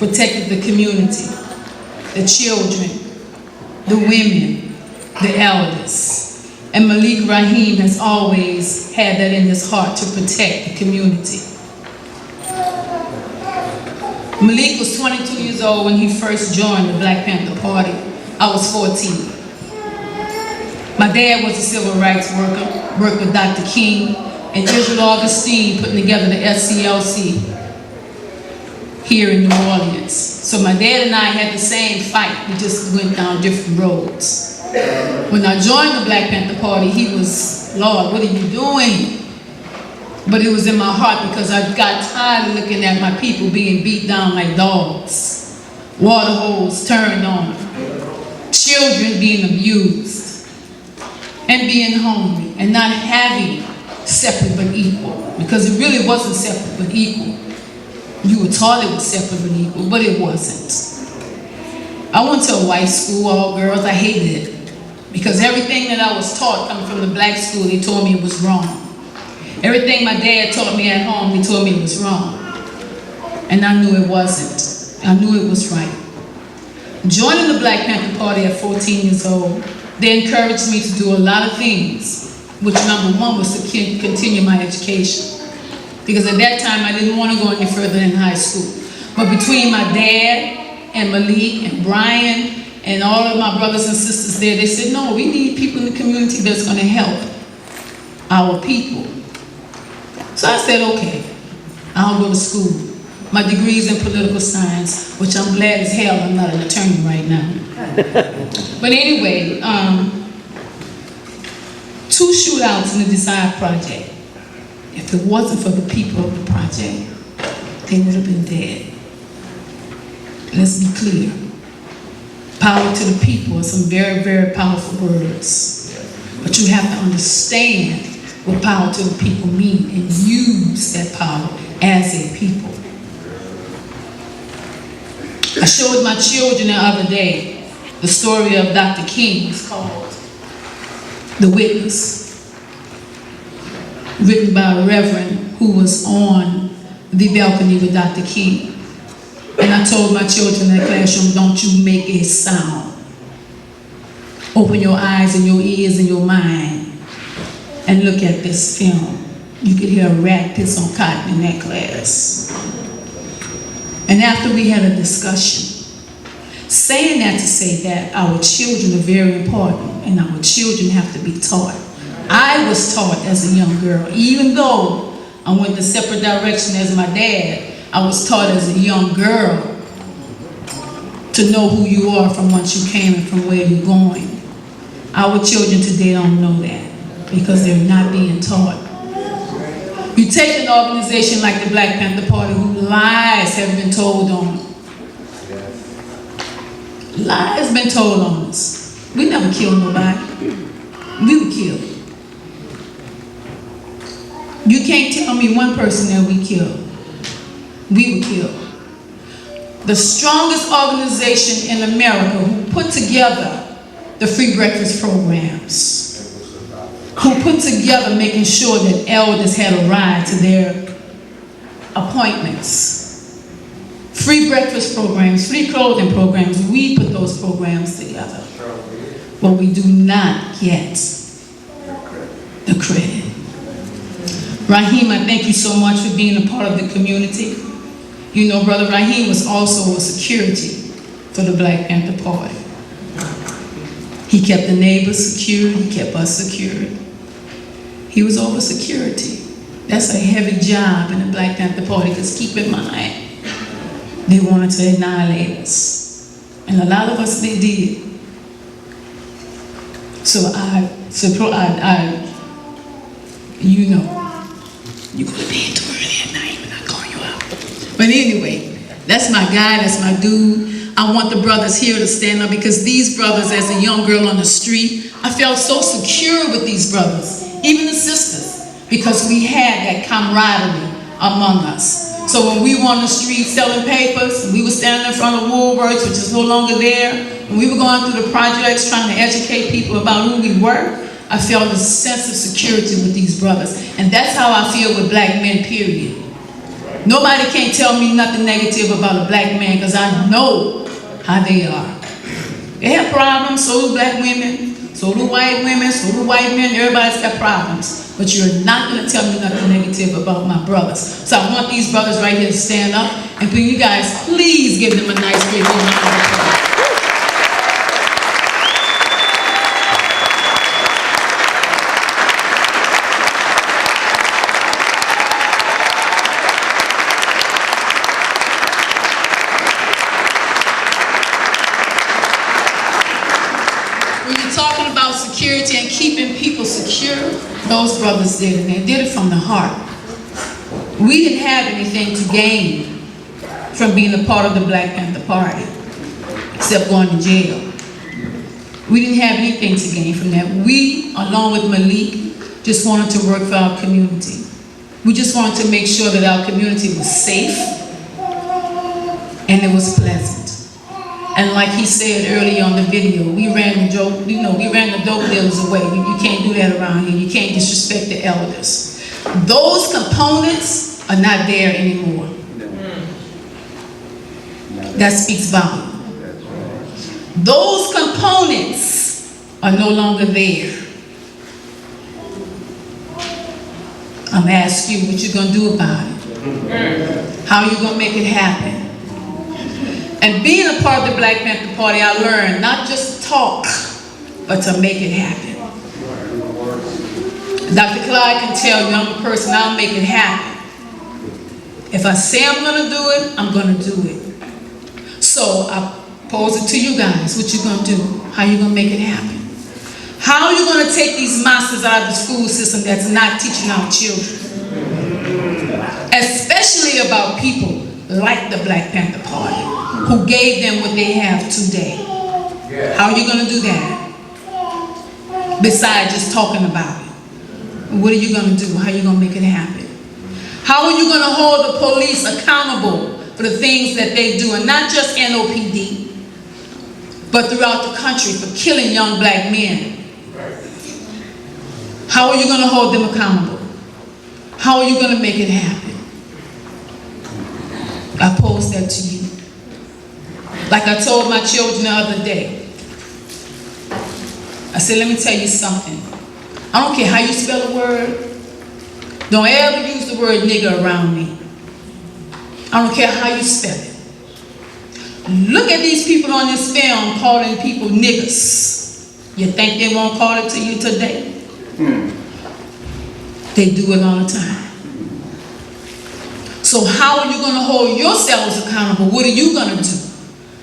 protected the community, the children, the women, the elders. And Malik Rahim has always had that in his heart to protect the community. Malik was 22 years old when he first joined the Black Panther Party. I was 14. My dad was a civil rights worker, worked with Dr. King and Israel Augustine putting together the SCLC here in New Orleans. So my dad and I had the same fight, we just went down different roads. When I joined the Black Panther Party, he was, Lord, what are you doing? But it was in my heart because I got tired of looking at my people being beat down like dogs, water holes turned on, children being abused, and being hungry, and not having separate but equal, because it really wasn't separate but equal. You were taught it was separate but equal, but it wasn't. I went to a white school, all girls. I hated it, because everything that I was taught coming from the black school, they told me it was wrong. Everything my dad taught me at home, he told me it was wrong. And I knew it wasn't. I knew it was right. Joining the Black Panther Party at 14 years old, they encouraged me to do a lot of things, which number one was to continue my education. Because at that time, I didn't want to go any further in high school. But between my dad and Malik and Brian and all of my brothers and sisters there, they said, no, we need people in the community that's going to help our people. So I said, okay, I'll go to school. My degree's in political science, which I'm glad as hell I'm not an attorney right now. But anyway, 2 shootouts in the Desire Project. If it wasn't for the people of the project, they would have been dead. Let's be clear. Power to the people are some very, very powerful words. But you have to understand what power to the people mean and use that power as a people. I showed my children the other day the story of Dr. King. It's called The Witness, written by a reverend who was on the balcony with Dr. King. And I told my children in the classroom, don't you make a sound. Open your eyes and your ears and your mind and look at this film. You could hear a rat piss on cotton in that class. And after we had a discussion, saying that to say that our children are very important and our children have to be taught. I was taught as a young girl, even though I went a separate direction as my dad, I was taught as a young girl to know who you are from whence you came and from where you're going. Our children today don't know that because they're not being taught. You take an organization like the Black Panther Party who lies have been told on. Lies been told on us. We never killed nobody. We were killed. You can't tell me one person that we killed. We were killed. The strongest organization in America who put together the free breakfast programs, who put together making sure that elders had a ride to their appointments. Free breakfast programs, free clothing programs, we put those programs together. But we do not get the credit. Rahim, I thank you so much for being a part of the community. You know, Brother Rahim was also a security for the Black Panther Party. He kept the neighbors secure, he kept us secure. He was over security. That's a heavy job in the Black Panther Party, because keep in mind, they wanted to annihilate us. And a lot of us, they did. So you know, you could have been too early at night when I call you out. But anyway, that's my guy, that's my dude. I want the brothers here to stand up, because these brothers, as a young girl on the street, I felt so secure with these brothers, even the sisters, because we had that camaraderie among us. So when we were on the street selling papers, and we were standing in front of Woolworths, which is no longer there, and we were going through the projects trying to educate people about who we were, I felt a sense of security with these brothers. And that's how I feel with black men, period. Nobody can't tell me nothing negative about a black man because I know how they are. They have problems, so do black women, so do white women, so do white men. Everybody's got problems. But you're not going to tell me nothing negative about my brothers. So I want these brothers right here to stand up. And for you guys, please give them a nice big round of applause. Talking about security and keeping people secure, those brothers did, and they did it from the heart. We didn't have anything to gain from being a part of the Black Panther Party, except going to jail. We didn't have anything to gain from that. We, along with Malik, just wanted to work for our community. We just wanted to make sure that our community was safe and it was pleasant. And like he said earlier on the video, we ran the dope dealers away. You can't do that around here. You can't disrespect the elders. Those components are not there anymore. That speaks volume. Those components are no longer there. I'm asking you what you're going to do about it. How are you going to make it happen? And being a part of the Black Panther Party, I learned not just talk, but to make it happen. Dr. Clyde can tell you I'm a person, I'll make it happen. If I say I'm going to do it, I'm going to do it. So I pose it to you guys, what you going to do? How you going to make it happen? How are you going to take these monsters out of the school system that's not teaching our children? Especially about people like the Black Panther Party, who gave them what they have today. How are you going to do that? Besides just talking about it. What are you going to do? How are you going to make it happen? How are you going to hold the police accountable for the things that they do, and not just NOPD, but throughout the country for killing young black men? How are you going to hold them accountable? How are you going to make it happen? I pose that to you. Like I told my children the other day, I said, let me tell you something. I don't care how you spell a word. Don't ever use the word nigger around me. I don't care how you spell it. Look at these people on this film calling people niggers. You think they won't call it to you today? They do it all the time. So how are you going to hold yourselves accountable? What are you going to do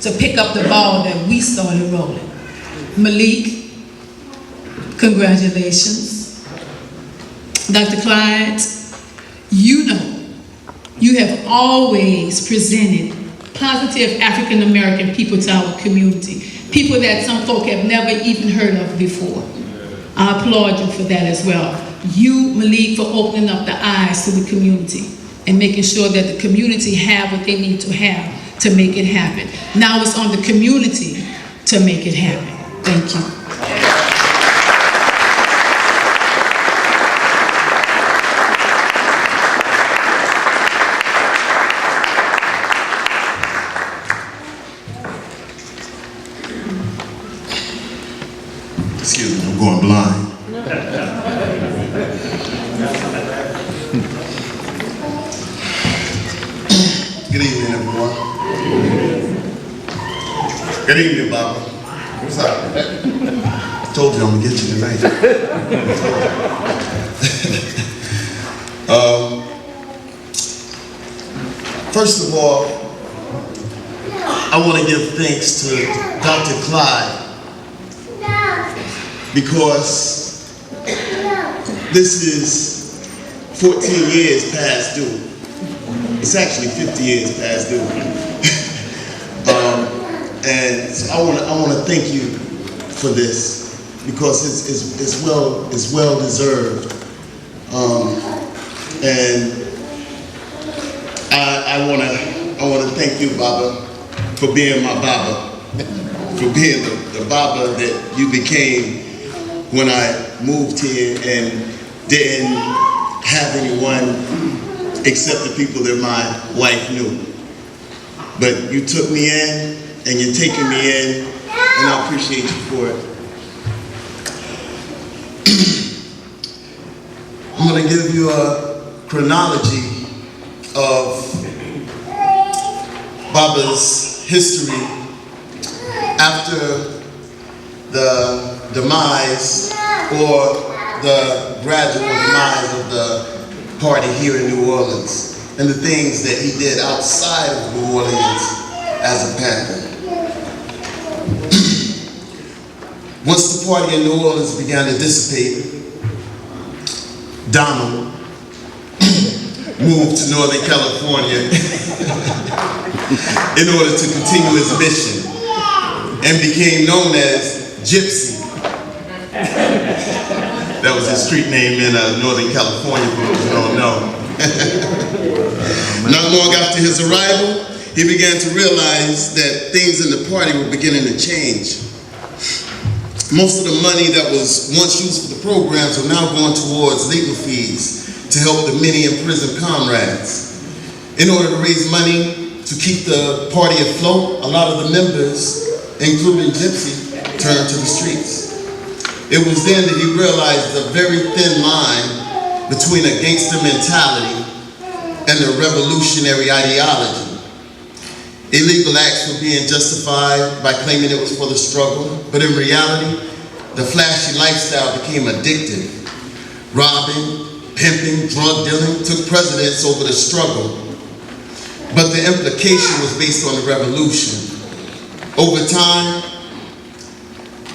to pick up the ball that we started rolling? Malik, congratulations. Dr. Clyde, you know, you have always presented positive African American people to our community, people that some folk have never even heard of before. I applaud you for that as well. You, Malik, for opening up the eyes to the community and making sure that the community have what they need to have to make it happen. Now it's on the community to make it happen. Thank you. Excuse me, I'm going blind. Good evening, everyone. Good evening, Baba. What's up? I told you I'm gonna get you tonight. First of all, I want to give thanks to Dr. Clyde, because this is 14 years past due. It's actually 50 years past due. And so I want to thank you for this, because it's well deserved. And I want to thank you, Baba, for being my Baba, for being the Baba that you became when I moved here and didn't have anyone except the people that my wife knew. But you took me in, and you're taking me in, and I appreciate you for it. I'm going to give you a chronology of Baba's history after the demise or the gradual demise of the party here in New Orleans and the things that he did outside of New Orleans as a Panther. Once the party in New Orleans began to dissipate, Donald moved to Northern California in order to continue his mission and became known as Gypsy. That was his street name in Northern California, for those who don't know. Not long after his arrival, he began to realize that things in the party were beginning to change. Most of the money that was once used for the programs were now going towards legal fees to help the many imprisoned comrades. In order to raise money to keep the party afloat, a lot of the members, including Gypsy, turned to the streets. It was then that he realized the very thin line between a gangster mentality and a revolutionary ideology. Illegal acts were being justified by claiming it was for the struggle, but in reality, the flashy lifestyle became addictive. Robbing, pimping, drug dealing took precedence over the struggle, but the implication was based on the revolution. Over time,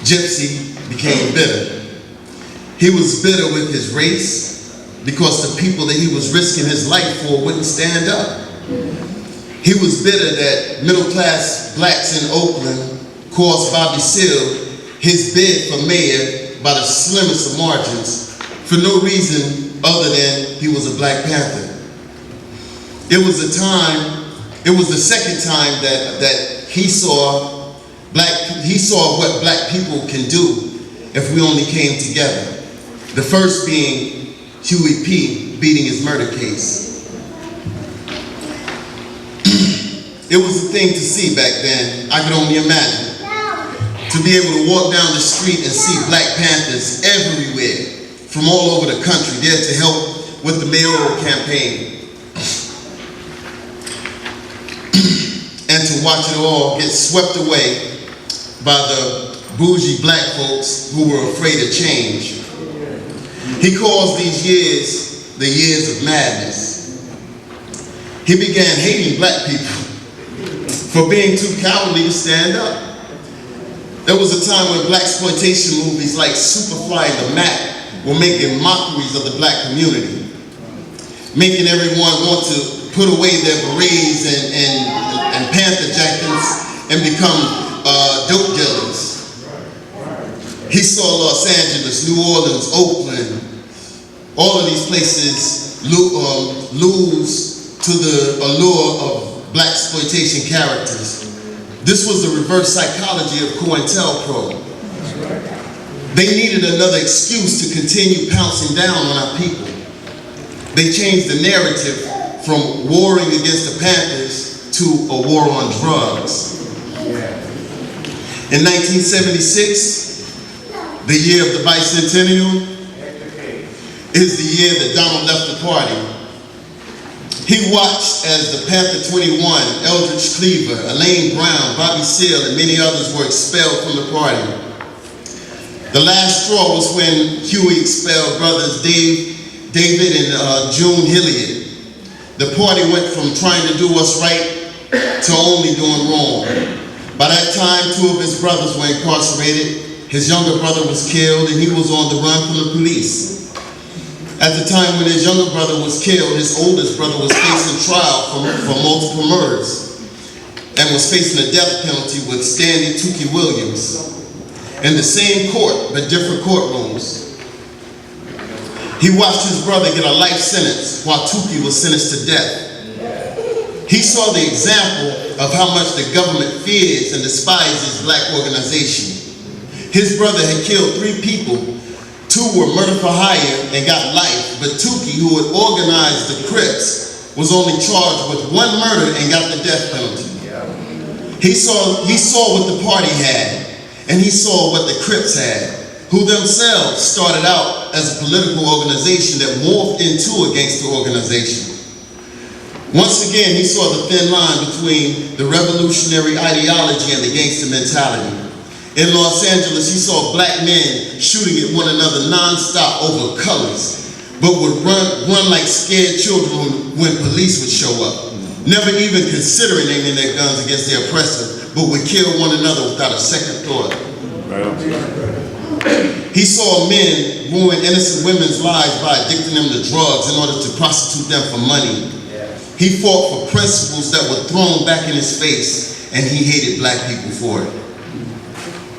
Gypsy became bitter. He was bitter with his race because the people that he was risking his life for wouldn't stand up. He was bitter that middle-class blacks in Oakland caused Bobby Seale his bid for mayor by the slimmest of margins for no reason other than he was a Black Panther. It was the second time that he saw what black people can do if we only came together. The first being Huey P. beating his murder case. It was a thing to see back then. I could only imagine. To be able to walk down the street and see Black Panthers everywhere from all over the country there to help with the mayoral campaign. And to watch it all get swept away by the bougie black folks who were afraid of change. He calls these years the years of madness. He began hating black people for being too cowardly to stand up. There was a time when blaxploitation movies like Superfly and The Mac were making mockeries of the black community, making everyone want to put away their berets and panther jackets and become dope dealers. He saw Los Angeles, New Orleans, Oakland, all of these places lose to the allure of blaxploitation characters. This was the reverse psychology of COINTELPRO. They needed another excuse to continue pouncing down on our people. They changed the narrative from warring against the Panthers to a war on drugs. In 1976, the year of the bicentennial, is the year that Donald left the party. He watched as the Panther 21, Eldridge Cleaver, Elaine Brown, Bobby Seale, and many others were expelled from the party. The last straw was when Huey expelled brothers David and June Hilliard. The party went from trying to do what's right to only doing wrong. By that time, 2 of his brothers were incarcerated. His younger brother was killed, and he was on the run from the police. At the time when his younger brother was killed, his oldest brother was facing trial for multiple murders and was facing a death penalty with Stanley Tookie Williams in the same court, but different courtrooms. He watched his brother get a life sentence while Tookie was sentenced to death. He saw the example of how much the government fears and despises black organization. His brother had killed 3 people. 2 were murder for hire and got life, but Tookie, who had organized the Crips, was only charged with one murder and got the death penalty. He saw what the party had, and he saw what the Crips had, who themselves started out as a political organization that morphed into a gangster organization. Once again, he saw the thin line between the revolutionary ideology and the gangster mentality. In Los Angeles, he saw black men shooting at one another nonstop over colors, but would run like scared children when police would show up, never even considering aiming their guns against their oppressor, but would kill one another without a second thought. He saw men ruin innocent women's lives by addicting them to drugs in order to prostitute them for money. He fought for principles that were thrown back in his face, and he hated black people for it.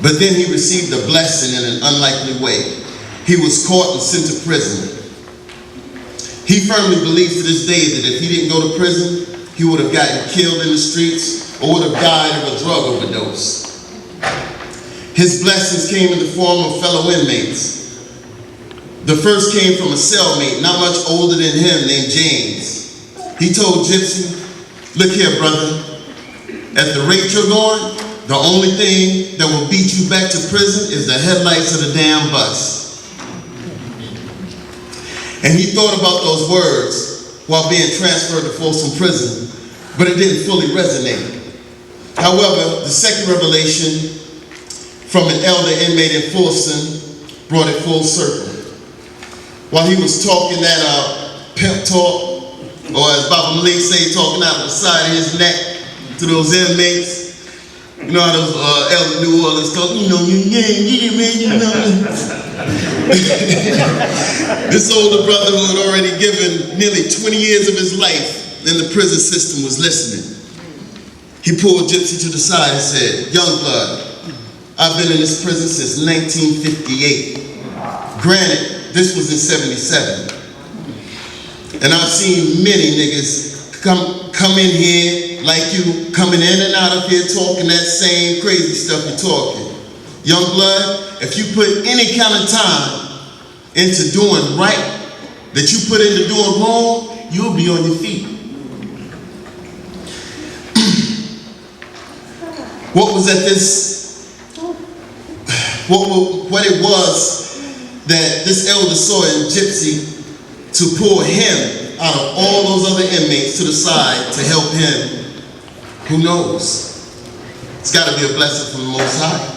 But then he received a blessing in an unlikely way. He was caught and sent to prison. He firmly believes to this day that if he didn't go to prison, he would have gotten killed in the streets or would have died of a drug overdose. His blessings came in the form of fellow inmates. The first came from a cellmate not much older than him named James. He told Gypsy, "Look here, brother, at the rate you're going, the only thing that will beat you back to prison is the headlights of the damn bus." And he thought about those words while being transferred to Folsom Prison, but it didn't fully resonate. However, the second revelation from an elder inmate in Folsom brought it full circle. While he was talking that pimp talk, or as Baba Malik say, talking out of the side of his neck to those inmates. You know how those elder New Orleans talk, you know, yeah, man, you know. This older brother who had already given nearly 20 years of his life in the prison system was listening. He pulled Gypsy to the side and said, "Young blood, I've been in this prison since 1958. Granted, this was in 77. And I've seen many niggas come in here like you, coming in and out of here talking that same crazy stuff you're talking. Young blood, if you put any kind of time into doing right that you put into doing wrong, you'll be on your feet." What was at this, what it was that this elder saw in Gypsy to pull him out of all those other inmates to the side to help him, who knows? It's got to be a blessing from the Most High.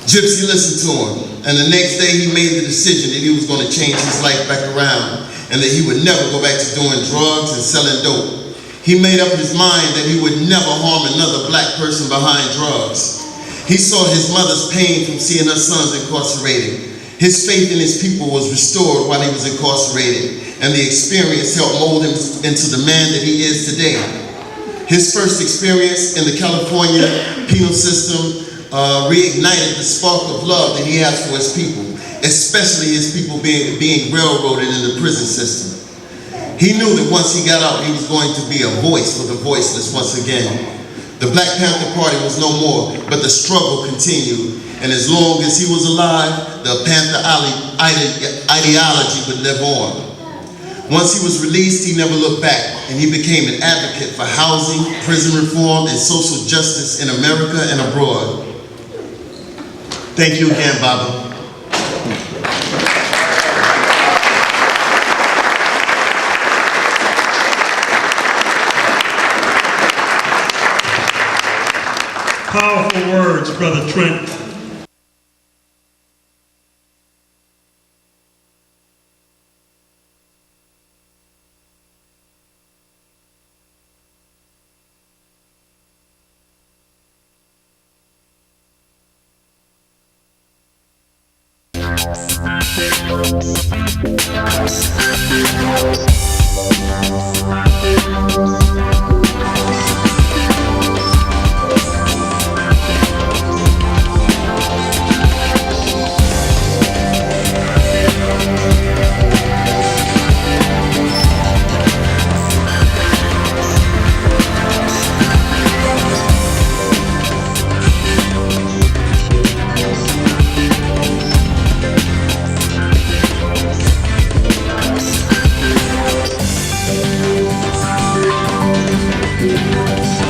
Gypsy listened to him, and the next day he made the decision that he was going to change his life back around and that he would never go back to doing drugs and selling dope. He made up his mind that he would never harm another black person behind drugs. He saw his mother's pain from seeing her sons incarcerated. His faith in his people was restored while he was incarcerated, and the experience helped mold him into the man that he is today. His first experience in the California penal system reignited the spark of love that he has for his people, especially his people being railroaded in the prison system. He knew that once he got out, he was going to be a voice for the voiceless once again. The Black Panther Party was no more, but the struggle continued. And as long as he was alive, the Panther ideology would live on. Once he was released, he never looked back, and he became an advocate for housing, prison reform, and social justice in America and abroad. Thank you again, Baba. Powerful words, Brother Trent. Thank you.